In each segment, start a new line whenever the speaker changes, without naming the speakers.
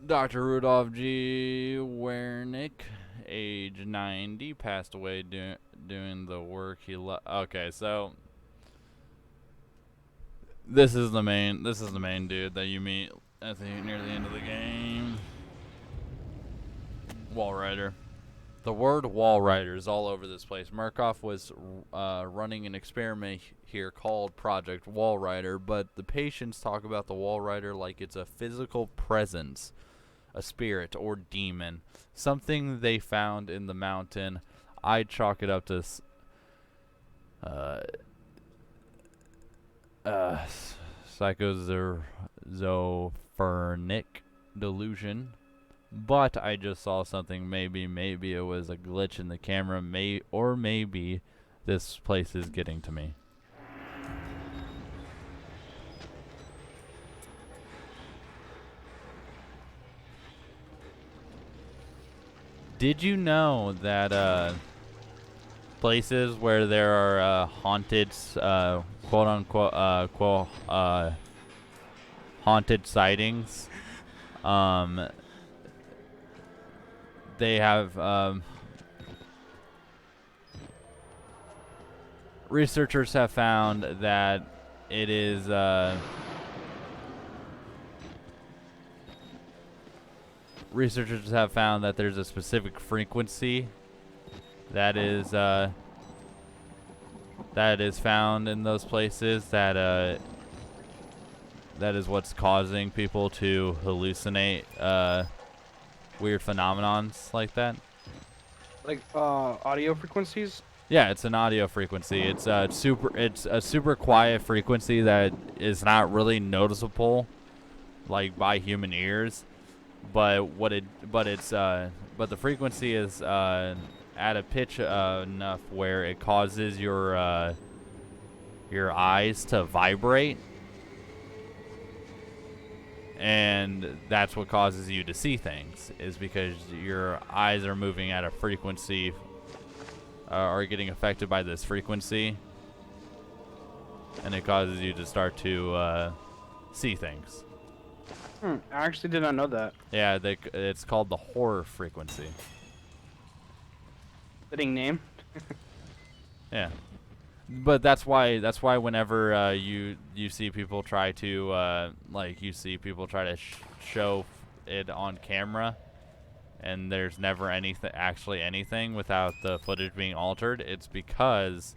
Dr. Rudolph G. Wernick, age 90, passed away doing the work he loved. Okay, so this is the main dude that you meet near the end of the game. Wall Rider. The word wall rider is all over this place. Murkoff was running an experiment here called Project Wall Rider, but the patients talk about the wall rider like it's a physical presence, a spirit or demon, something they found in the mountain. I chalk it up to psychozophrenic delusion. But I just saw something. Maybe it was a glitch in the camera. Maybe this place is getting to me. Did you know that places where there are haunted, quote unquote, haunted sightings, they have researchers have found that it is researchers have found that there's a specific frequency that is found in those places that is what's causing people to hallucinate weird phenomenons like that.
Like audio frequencies?
Yeah, it's an audio frequency. It's a super quiet frequency that is not really noticeable like by human ears. But the frequency is at a pitch enough where it causes your eyes to vibrate. And that's what causes you to see things, is because your eyes are moving at a frequency, are getting affected by this frequency, and it causes you to start to see things.
I actually did not know that.
Yeah, it's called the horror frequency.
Fitting name.
Yeah. But that's why whenever you see people try to show it on camera, and there's never anything without the footage being altered, it's because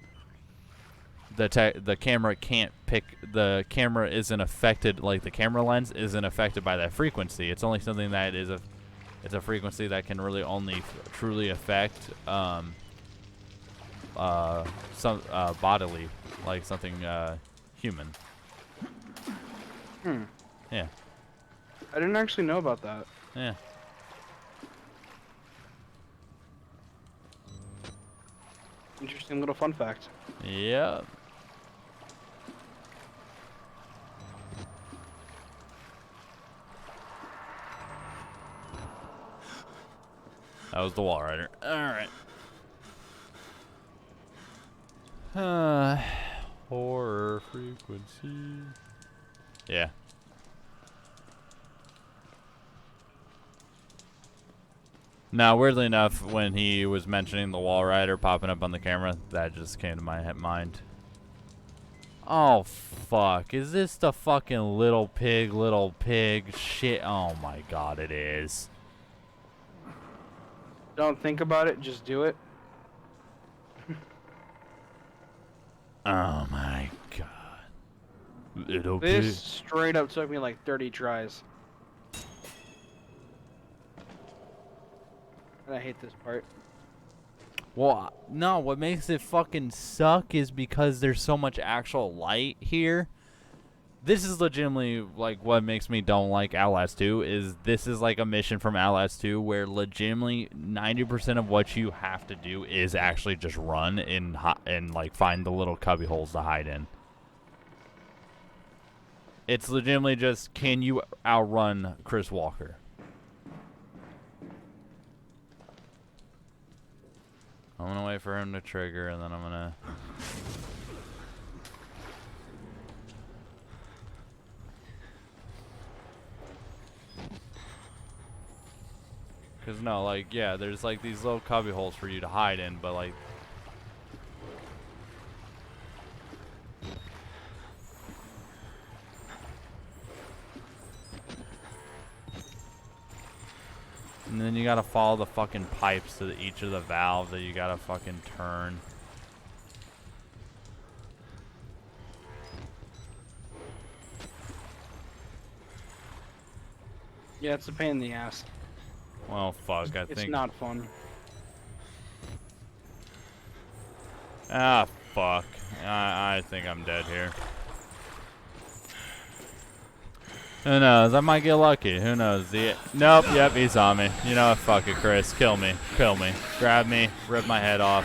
the camera can't pick, the camera isn't affected, like the camera lens isn't affected by that frequency. It's only something that it's a frequency that can really only truly affect some bodily, like something human. Yeah.
I didn't actually know about that.
Yeah.
Interesting little fun fact.
Yeah. That was the wall rider. Alright. Horror frequency. Yeah. Now, weirdly enough, when he was mentioning the wall rider popping up on the camera, that just came to my mind. Oh, fuck. Is this the fucking little pig shit? Oh my god, it is.
Don't think about it, just do it.
Oh my god. Little pig.
This straight up took me like 30 tries. And I hate this part.
Well, no, what makes it fucking suck is because there's so much actual light here. This is legitimately, like, what makes me don't like Outlast 2, is this is like a mission from Outlast 2 where legitimately 90% of what you have to do is actually just run and like, find the little cubby holes to hide in. It's legitimately just, can you outrun Chris Walker? I'm gonna wait for him to trigger, and then I'm gonna... Cause no, like, yeah, there's like these little cubby holes for you to hide in, but like. And then you gotta follow the fucking pipes to each of the valves that you gotta fucking turn.
Yeah, it's a pain in the ass.
Well, fuck, I think.
It's not fun.
Ah, fuck. I think I'm dead here. Who knows? I might get lucky. Who knows? Nope, yep, he saw me. You know what? Fuck it, Chris. Kill me. Kill me. Grab me. Rip my head off.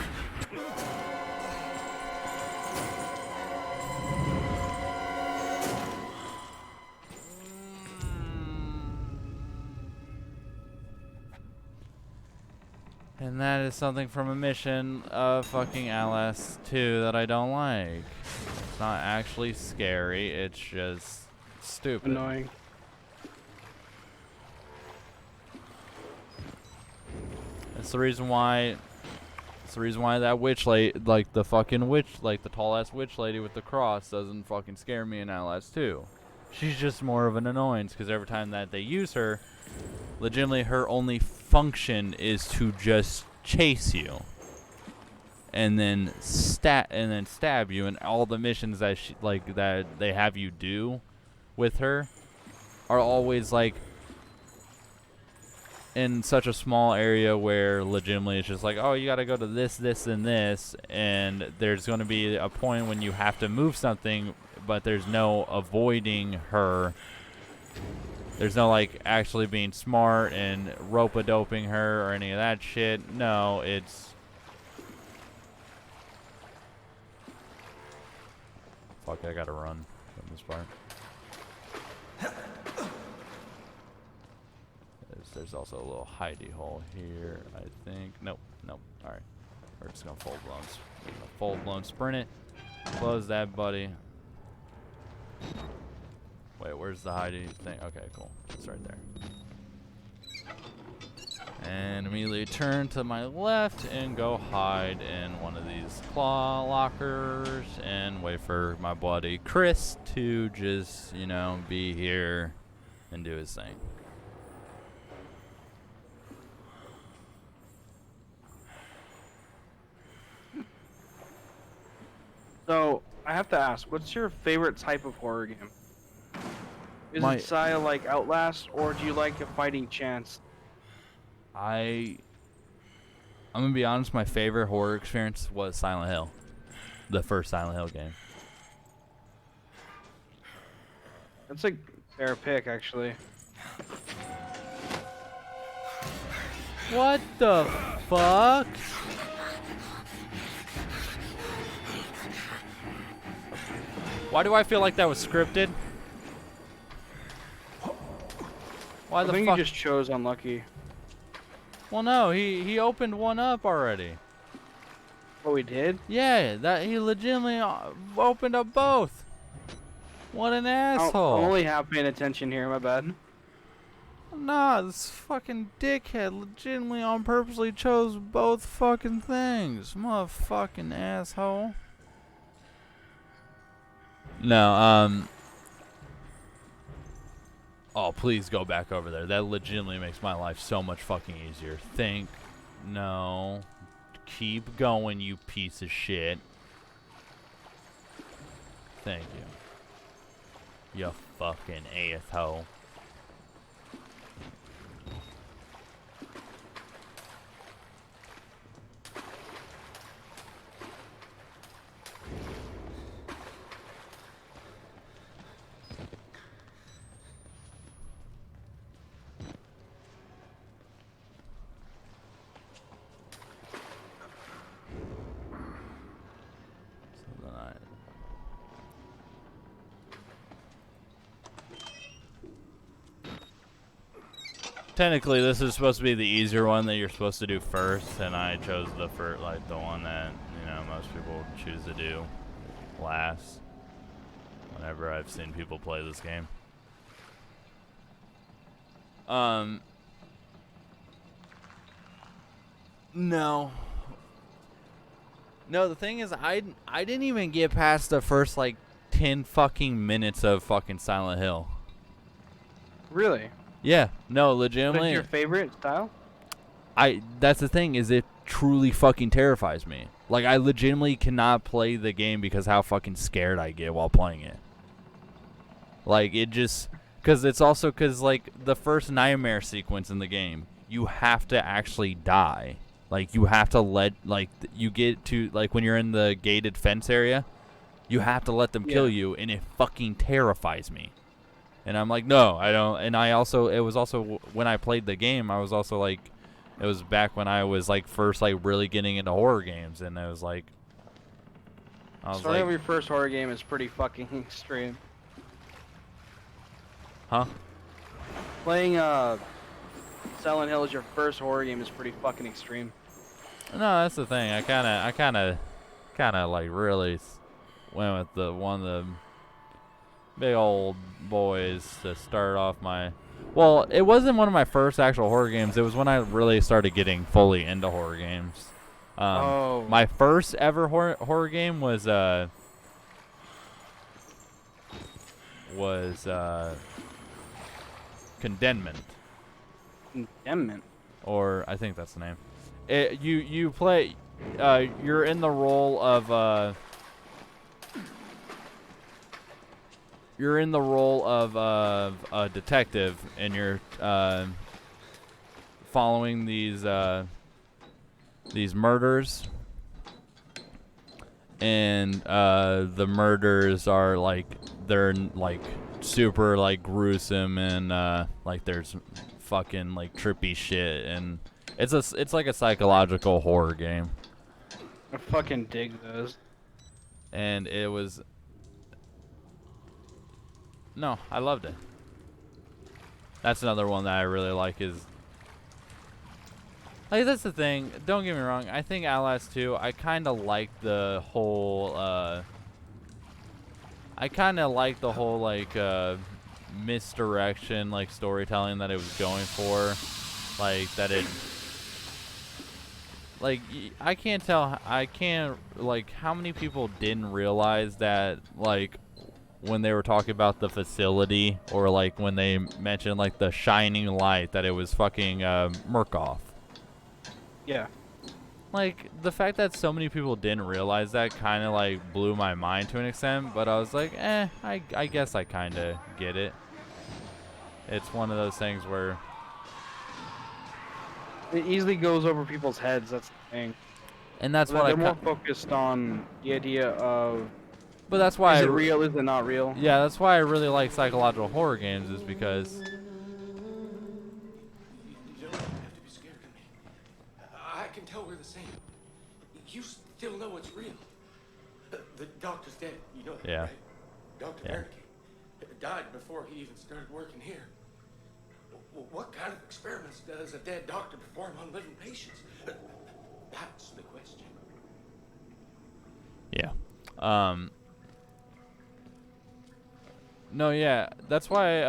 And that is something from a mission of fucking Outlast 2 that I don't like. It's not actually scary, it's just stupid.
Annoying.
It's the reason why that witch lady, like the fucking witch, like the tall ass witch lady with the cross doesn't fucking scare me in Outlast 2. She's just more of an annoyance because every time that they use her, legitimately her only function is to just chase you and then stab you, and all the missions that that they have you do with her are always like in such a small area where legitimately it's just like, oh, you gotta go to this, this, and this, and there's going to be a point when you have to move something, but there's no avoiding her. There's no like actually being smart and rope-a-doping her or any of that shit. No, it's fuck. I gotta run from this part. There's also a little hidey hole here, I think. Nope, nope. All right, we're just gonna full-blown sprint it. Close that, buddy. Wait, where's the hidey thing? Okay, cool. It's right there. And immediately turn to my left and go hide in one of these claw lockers and wait for my buddy Chris to just, you know, be here and do his thing.
So, I have to ask, what's your favorite type of horror game? Is it style like Outlast, or do you like a fighting chance?
I'm gonna be honest, my favorite horror experience was Silent Hill. The first Silent Hill game.
That's a fair pick, actually.
What the fuck? Why do I feel like that was scripted? Why the fuck?
I think you just chose unlucky.
Well, no, he opened one up already.
Oh, he did?
Yeah, that he legitimately opened up both. What an asshole!
I'm only half paying attention here. My bad.
Nah, this fucking dickhead legitimately on purposely chose both fucking things. Motherfucking asshole. No, oh, please go back over there. That legitimately makes my life so much fucking easier. No. Keep going, you piece of shit. Thank you. You fucking asshole. Technically, this is supposed to be the easier one that you're supposed to do first, and I chose the the one that, you know, most people choose to do last. Whenever I've seen people play this game. No. No, the thing is, I didn't even get past the first like 10 fucking minutes of fucking Silent Hill.
Really?
Yeah. No, legitimately.
What's your favorite style?
That's the thing, is it truly fucking terrifies me. Like, I legitimately cannot play the game because how fucking scared I get while playing it. Like, it just, because it's also, because like the first nightmare sequence in the game, you have to actually die. Like, you have to let, like, you get to, like, when you're in the gated fence area, you have to let them kill you, and it fucking terrifies me. And I'm like, no, I don't. And I also, it was also, when I played the game, I was also like, it was back when I was like first like really getting into horror games, and I was like,
starting with your first horror game is pretty fucking extreme.
Huh?
Playing Silent Hill as your first horror game is pretty fucking extreme.
No, that's the thing. I kind of like really went with the one of the big old boys to start off my. Well, it wasn't one of my first actual horror games. It was when I really started getting fully into horror games. My first ever horror game was Condemnment.
Condemnment.
Or I think that's the name. You play. You're in the role of. You're in the role of a detective, and you're following these murders, and the murders are like, they're like super like gruesome, and like there's fucking like trippy shit, and it's like a psychological horror game.
I fucking dig those.
And it was. No, I loved it. That's another one that I really like. Is like, that's the thing. Don't get me wrong. I think Outlast 2. I kind of like the whole. I kind of like the whole like misdirection, like storytelling that it was going for, like that it. Like, I can't tell. I can't like how many people didn't realize that, like, when they were talking about the facility, or like when they mentioned like the shining light, that it was fucking Murkoff.
Yeah.
Like, the fact that so many people didn't realize that kind of like blew my mind to an extent, but I was like, I guess I kind of get it. It's one of those things where
it easily goes over people's heads, that's the thing.
And that's
what they're more focused on the idea of.
But that's why
is it real? Is it not real?
Yeah, that's why I really like psychological horror games, is because.
You don't have to be scared of me. I can tell we're the same. You still know it's real. The doctor's dead. You know that,
Yeah.
right? Dr. American died before he even started working here. What kind of experiments does a dead doctor perform on living patients? That's the question.
Yeah. No, yeah, that's why,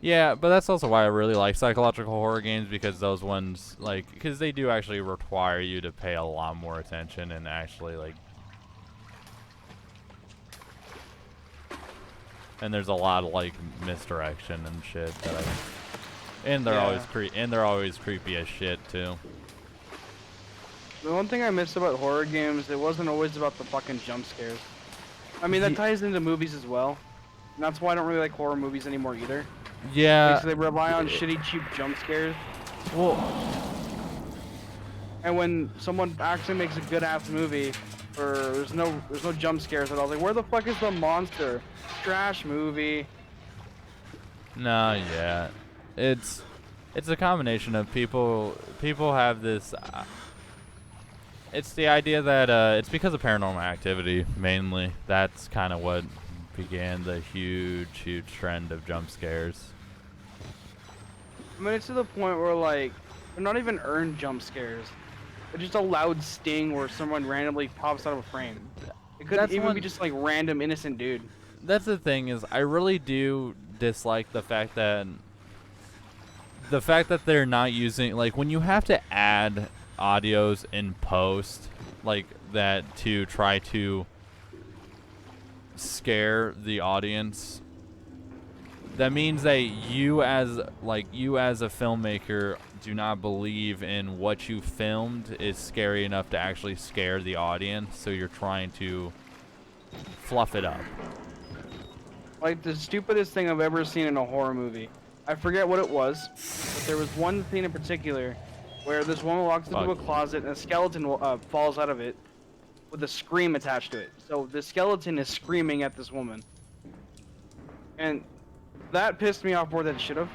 yeah, but that's also why I really like psychological horror games, because those ones, like, because they do actually require you to pay a lot more attention and actually, like, and there's a lot of, like, misdirection and shit that and they're always creepy as shit, too.
The one thing I miss about horror games, it wasn't always about the fucking jump scares. I mean, that ties into movies as well. And that's why I don't really like horror movies anymore either.
Yeah.
Because they rely on shitty, cheap jump scares.
Well.
And when someone actually makes a good-ass movie, or there's no jump scares at all, like, where the fuck is the monster? Trash movie.
No, yeah. It's a combination of people have this. It's the idea that it's because of Paranormal Activity, mainly. That's kind of what began the huge trend of jump scares.
I mean, it's to the point where, like, they're not even earned jump scares. They're just a loud sting where someone randomly pops out of a frame. It could even be just, like, random innocent dude.
That's the thing, is I really do dislike the fact that the fact that they're not using, like, when you have to add audios in post like that to try to scare the audience, that means that you as a filmmaker do not believe in what you filmed is scary enough to actually scare the audience, so you're trying to fluff it up.
Like the stupidest thing I've ever seen in a horror movie. I forget what it was, but there was one scene in particular where this woman walks into a closet and a skeleton falls out of it with a scream attached to it. So the skeleton is screaming at this woman. And that pissed me off more than it should have.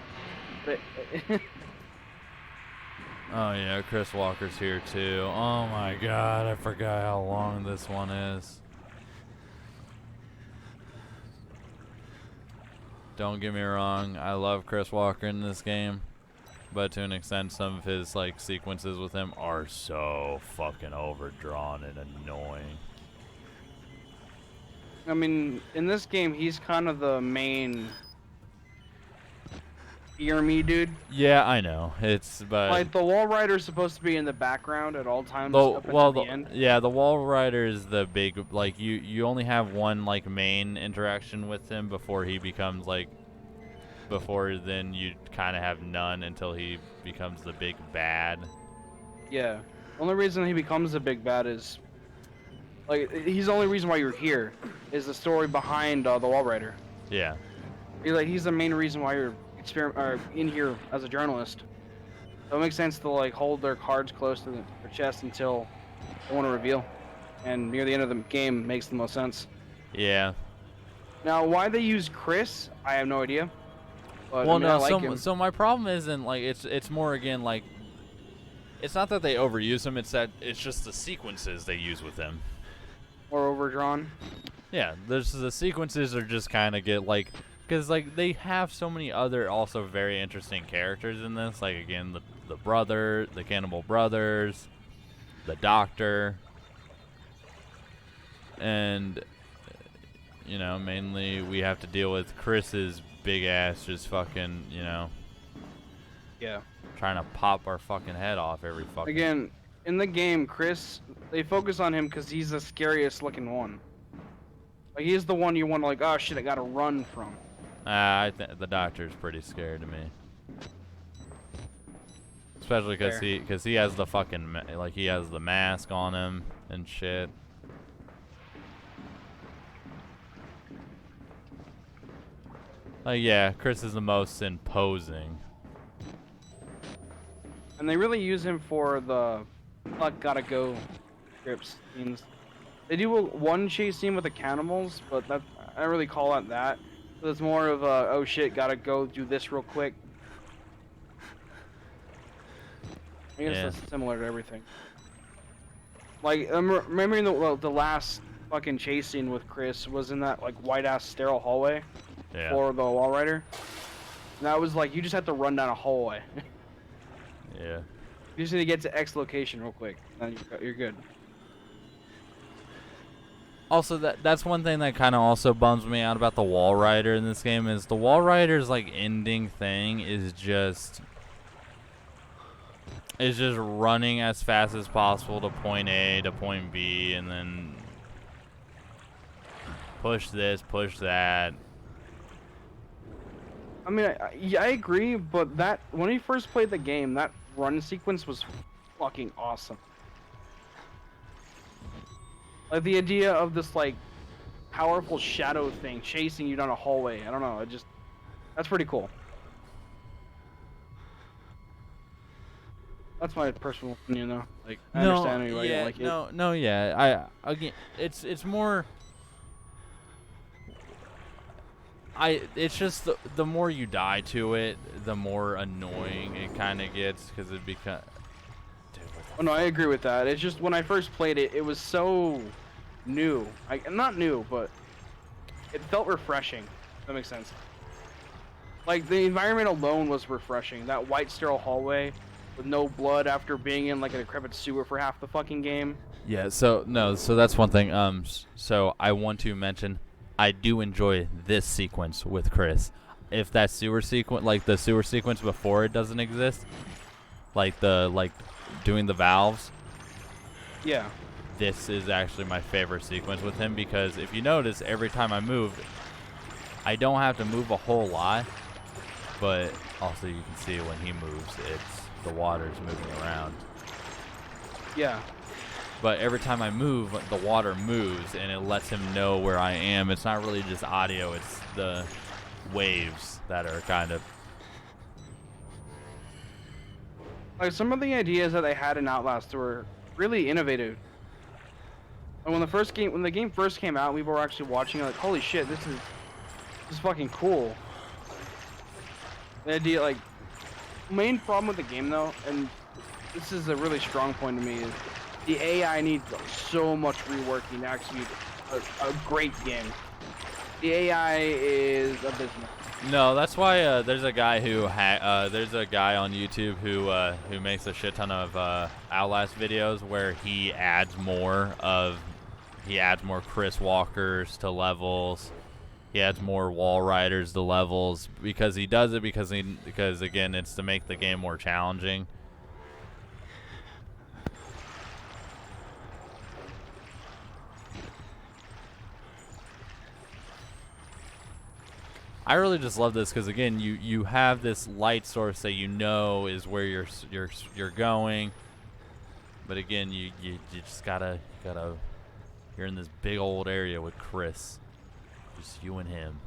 Oh yeah, Chris Walker's here too. Oh my god, I forgot how long this one is. Don't get me wrong, I love Chris Walker in this game, but to an extent some of his like sequences with him are so fucking overdrawn and annoying.
I mean, in this game he's kind of the main fear me dude.
Yeah, I know. But
like the wall rider's supposed to be in the background at all times.
The end. Yeah, the wall rider is the big, like, you only have one like main interaction with him before he becomes like, before then you kind of have none until he becomes the big bad.
Yeah, the only reason he becomes the big bad is like he's the only reason why you're here is the story behind the wall rider.
Yeah.
He's the main reason why you're in here as a journalist. So it makes sense to like hold their cards close to their chest until they want to reveal, and near the end of the game makes the most sense.
Yeah.
Now, why they use Chris, I have no idea. But,
well,
I mean,
no.
I like him.
So my problem isn't like it's more again like it's not that they overuse him. It's that it's just the sequences they use with him.
Or overdrawn.
Yeah, there's the sequences are just kind of get like. Because, like, they have so many other also very interesting characters in this. Like, again, the brother, the cannibal brothers, the doctor. And, you know, mainly we have to deal with Chris's big ass just fucking, you know.
Yeah.
Trying to pop our fucking head off every fucking...
Again, in the game, Chris, they focus on him because he's the scariest looking one. Like, he's the one you want to, like, oh shit, I gotta run from.
I think the doctor's pretty scared to me, especially because he has the fucking he has the mask on him and shit. Yeah, Chris is the most imposing.
And they really use him for the gotta go scripts scenes. They do one chase scene with the cannibals, but that I don't really call it that. So it's more of a, oh shit, gotta go do this real quick. I guess that's similar to everything. Like, I'm remembering the last fucking chase scene with Chris was in that like white ass sterile hallway for the wall rider. And that was like, you just have to run down a hallway.
Yeah.
You just need to get to X location real quick, and you're good.
Also, that's one thing that kind of also bums me out about the wall rider in this game is the wall rider's like ending thing is just running as fast as possible to point A to point B and then push this, push that.
I mean, I agree, but that when we first played the game, that run sequence was fucking awesome. Like the idea of this like powerful shadow thing chasing you down a hallway. I don't know. That's pretty cool. That's my personal opinion, though. Like I understand anyway.
Yeah,
like
again, it's more. It's just the more you die to it, the more annoying it kind of gets because it becomes.
Oh no, I agree with that. It's just when I first played it, it was so new. Not new, but it felt refreshing. If that makes sense. Like the environment alone was refreshing. That white sterile hallway with no blood after being in like a decrepit sewer for half the fucking game.
Yeah. So that's one thing. So I want to mention, I do enjoy this sequence with Chris. if that sewer sequence, like the sewer sequence before it doesn't exist, like doing the valves.
Yeah.
This is actually my favorite sequence with him because if you notice, every time I move, I don't have to move a whole lot, but also you can see when he moves, the water's moving around.
Yeah.
But every time I move, the water moves and it lets him know where I am. It's not really just audio, it's the waves that are kind of...
Like, some of the ideas that they had in Outlast were really innovative. And when the game first came out, we were actually watching it like, holy shit, this is fucking cool. The idea, like, main problem with the game though, and this is a really strong point to me, is the AI needs so much reworking to actually be a great game. The AI is abysmal.
No, that's why there's a guy there's a guy on YouTube who makes a shit ton of Outlast videos where he adds more Chris Walkers to levels. He adds more wall riders to levels because he does it because again it's to make the game more challenging. I really just love this because again you have this light source that you know is where you're going, but again you just gotta you're in this big old area with Chris, just you and him.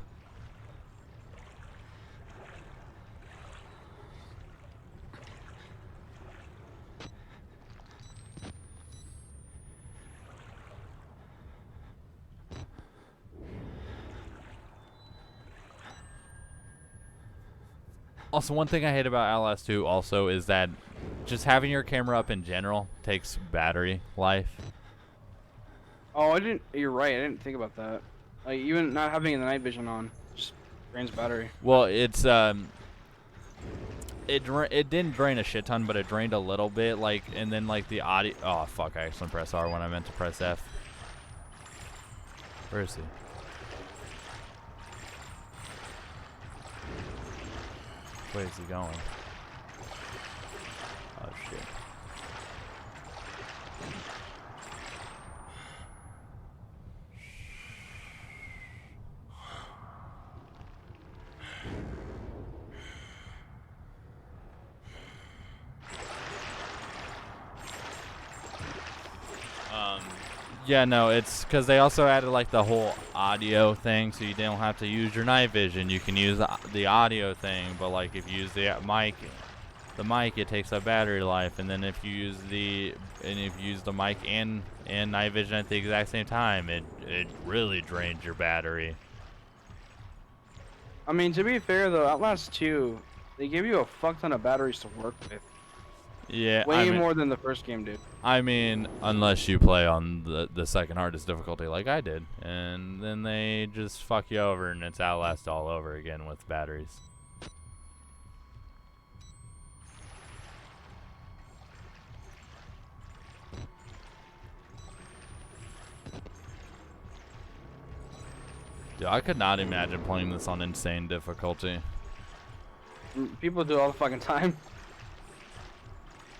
Also, one thing I hate about Outlast 2 also is that just having your camera up in general takes battery life.
Oh, you're right, I didn't think about that. Like, even not having the night vision on just drains battery.
Well, it's it didn't drain a shit ton, but it drained a little bit, like, and then like the audio. Oh fuck! I accidentally pressed R when I meant to press F. Where is he? Where is he going? Oh shit. Yeah, no, it's because they also added like the whole audio thing, so you don't have to use your night vision. You can use the audio thing, but like if you use the mic it takes up battery life, and then if you use the mic and night vision at the exact same time, it really drains your battery.
I mean, to be fair though, Outlast 2, they give you a fuck ton of batteries to work with.
Yeah,
way more than the first game did.
I mean, unless you play on the second hardest difficulty like I did, and then they just fuck you over and it's Outlast all over again with batteries. Dude, I could not imagine playing this on insane difficulty.
People do all the fucking time.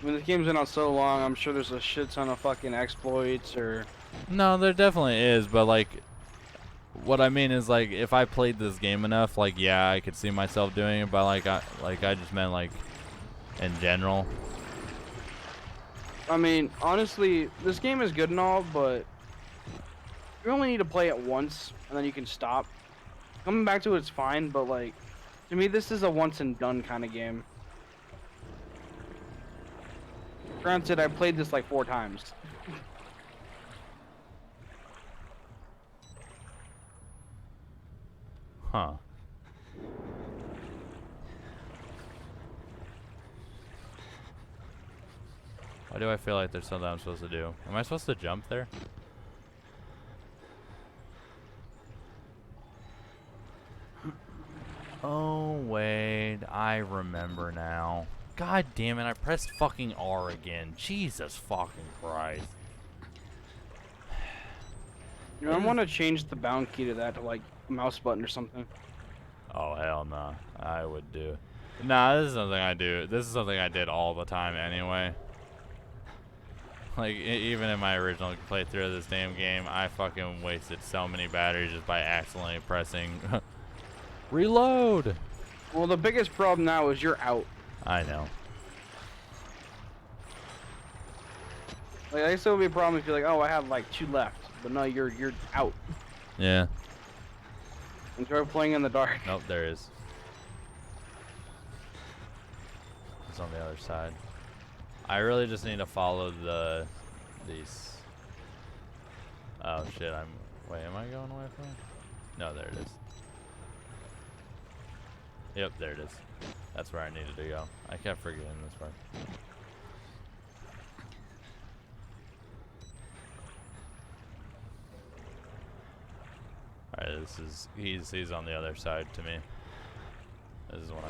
When the game's been out so long, I'm sure there's a shit ton of fucking exploits or...
No, there definitely is, but like, what I mean is like, if I played this game enough, like, yeah, I could see myself doing it, but like, I just meant like, in general.
I mean, honestly, this game is good and all, but you only need to play it once, and then you can stop. Coming back to it's fine, but like, to me, this is a once and done kind of game. Granted, I played this like 4 times.
Huh. Why do I feel like there's something I'm supposed to do? Am I supposed to jump there? Oh, wait. I remember now. God damn it, I pressed fucking R again. Jesus fucking Christ.
You know, I want to change the bound key to that, to like a mouse button or something.
Oh, hell no. I would do. Nah, this is something I do. This is something I did all the time anyway. Like, even in my original playthrough of this damn game, I fucking wasted so many batteries just by accidentally pressing reload.
Well, the biggest problem now is you're out.
I know.
Like, I guess it would be a problem if you're like, oh, I have like 2 left, but no, you're out.
Yeah.
Enjoy playing in the dark.
Nope, there is. It's on the other side. I really just need to follow these. Oh shit! Wait, am I going away from it? No, there it is. Yep, there it is. That's where I needed to go. I kept forgetting this part. Alright, this is he's on the other side to me. This is what I.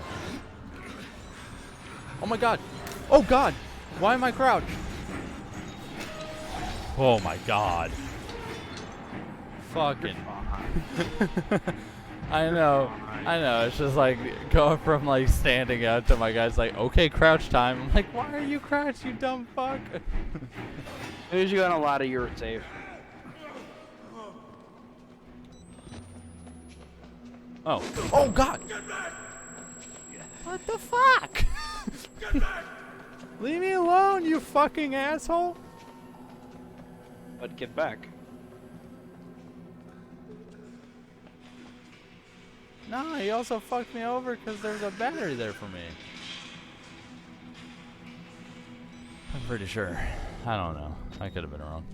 Oh my god! Oh god! Why am I crouched? Oh my god! Fucking. I know. It's just like going from like standing up to my guy's like, okay, crouch time. I'm like, why are you crouched, you dumb fuck?
As soon as you got a ladder, you're safe.
Oh. Oh god! What the fuck? Leave me alone, you fucking asshole!
But get back.
No, he also fucked me over because there's a battery there for me. I'm pretty sure. I don't know. I could have been wrong.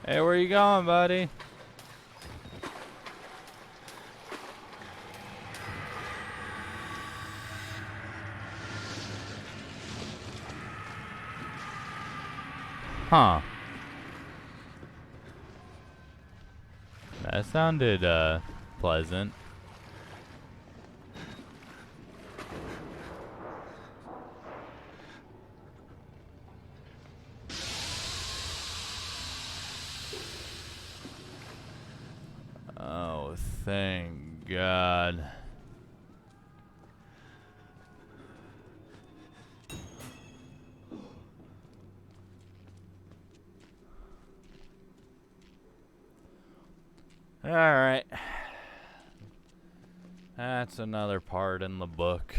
Hey, where you going, buddy? Huh. That sounded, pleasant. Oh, thank God. All right. That's another part in the book.